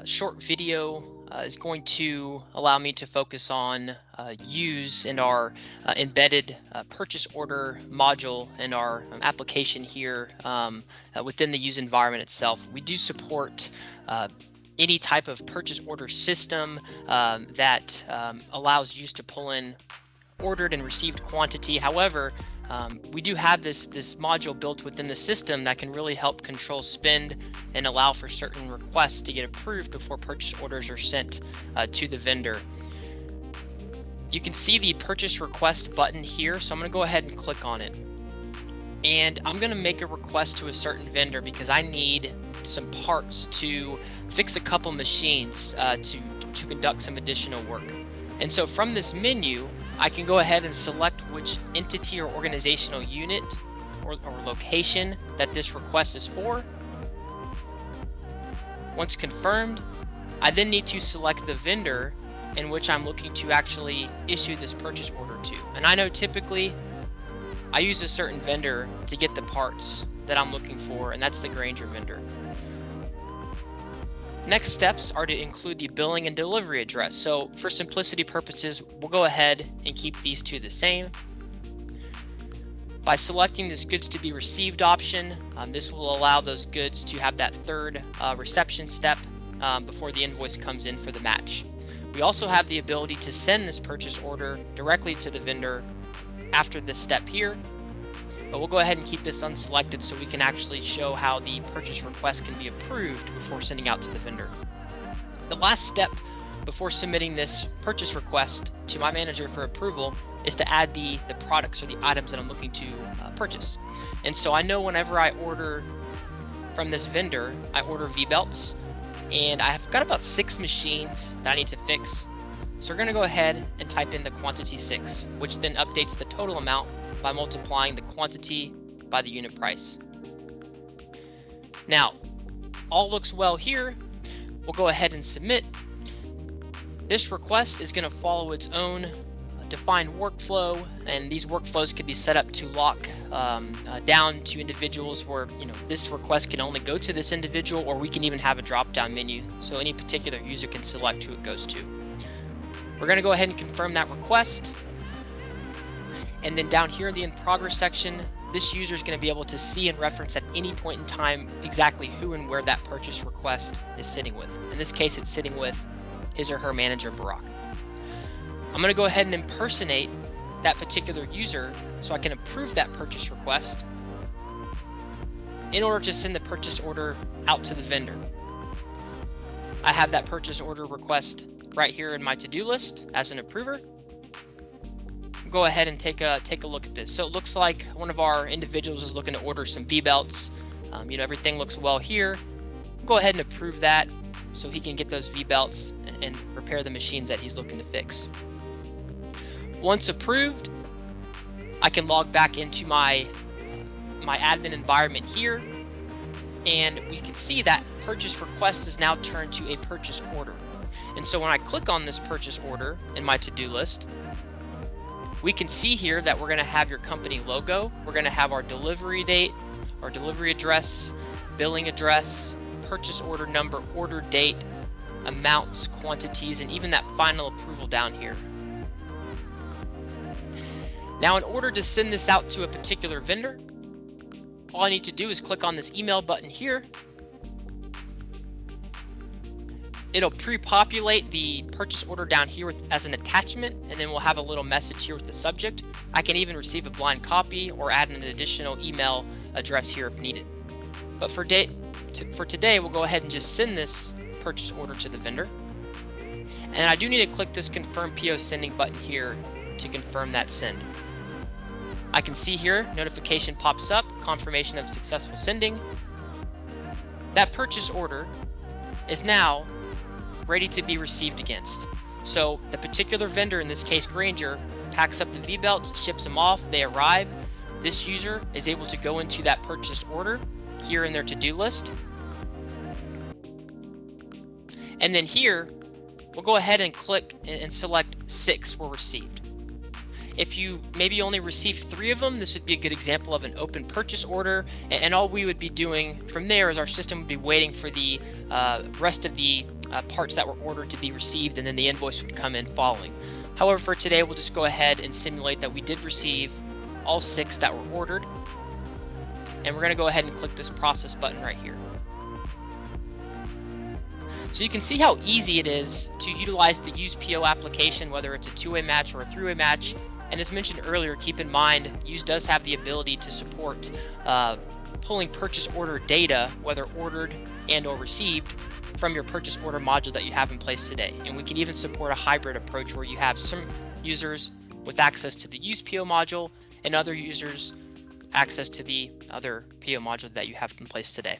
short video is going to allow me to focus on Yooz and our embedded purchase order module in our application here within the Yooz environment itself. We do support any type of purchase order system that allows Yooz to pull in ordered and received quantity. However, we do have this module built within the system that can really help control spend and allow for certain requests to get approved before purchase orders are sent to the vendor. You can see the purchase request button here, so I'm going to go ahead and click on it. And I'm going to make a request to a certain vendor because I need some parts to fix a couple machines to conduct some additional work. And so from this menu, I can go ahead and select which entity or organizational unit or location that this request is for. Once confirmed, I then need to select the vendor in which I'm looking to actually issue this purchase order to. And I know typically I use a certain vendor to get the parts that I'm looking for, and that's the Grainger vendor. Next steps are to include the billing and delivery address. So for simplicity purposes, we'll go ahead and keep these two the same. By selecting this goods to be received option, this will allow those goods to have that third reception step before the invoice comes in for the match. We also have the ability to send this purchase order directly to the vendor after this step here. But we'll go ahead and keep this unselected so we can actually show how the purchase request can be approved before sending out to the vendor. The last step before submitting this purchase request to my manager for approval is to add the products or the items that I'm looking to purchase. And so I know whenever I order from this vendor, I order V-belts, and I've got about 6 machines that I need to fix. So we're going to go ahead and type in the quantity 6, which then updates the total amount by multiplying the quantity by the unit price. Now, all looks well here. We'll go ahead and submit. This request is going to follow its own defined workflow, and these workflows can be set up to lock down to individuals where this request can only go to this individual, or we can even have a drop-down menu so any particular user can select who it goes to. We're going to go ahead and confirm that request. And then down here in the in progress section, this user is going to be able to see and reference at any point in time exactly who and where that purchase request is sitting with. In this case, it's sitting with his or her manager, Barack. I'm going to go ahead and impersonate that particular user so I can approve that purchase request in order to send the purchase order out to the vendor. I have that purchase order request right here in my to-do list as an approver. Go ahead and take a look at this. So it looks like one of our individuals is looking to order some V-belts. Everything looks well here. Go ahead and approve that so he can get those V-belts and repair the machines that he's looking to fix. Once approved, I can log back into my admin environment here, and we can see that purchase request is now turned to a purchase order. And so when I click on this purchase order in my to-do list, we can see here that we're going to have your company logo. We're going to have our delivery date, our delivery address, billing address, purchase order number, order date, amounts, quantities, and even that final approval down here. Now, in order to send this out to a particular vendor, all I need to do is click on this email button here. It'll pre-populate the purchase order down here as an attachment, and then we'll have a little message here with the subject. I can even receive a blind copy or add an additional email address here if needed. But for today, we'll go ahead and just send this purchase order to the vendor. And I do need to click this confirm PO sending button here to confirm that send. I can see here, notification pops up, confirmation of successful sending. That purchase order is now ready to be received against. So the particular vendor, in this case Grainger, packs up the V-belts, ships them off, they arrive. This user is able to go into that purchase order here in their to-do list. And then here, we'll go ahead and click and select 6 were received. If you maybe only received 3 of them, this would be a good example of an open purchase order. And all we would be doing from there is our system would be waiting for the rest of the parts that were ordered to be received, and then the invoice would come in following. However, for today, we'll just go ahead and simulate that we did receive all 6 that were ordered. And we're going to go ahead and click this process button right here. So you can see how easy it is to utilize the Yooz PO application, whether it's a 2-way match or a 3-way match. And as mentioned earlier, keep in mind, Yooz does have the ability to support pulling purchase order data, whether ordered and or received, from your purchase order module that you have in place today. And we can even support a hybrid approach where you have some users with access to the Yooz PO module and other users access to the other PO module that you have in place today.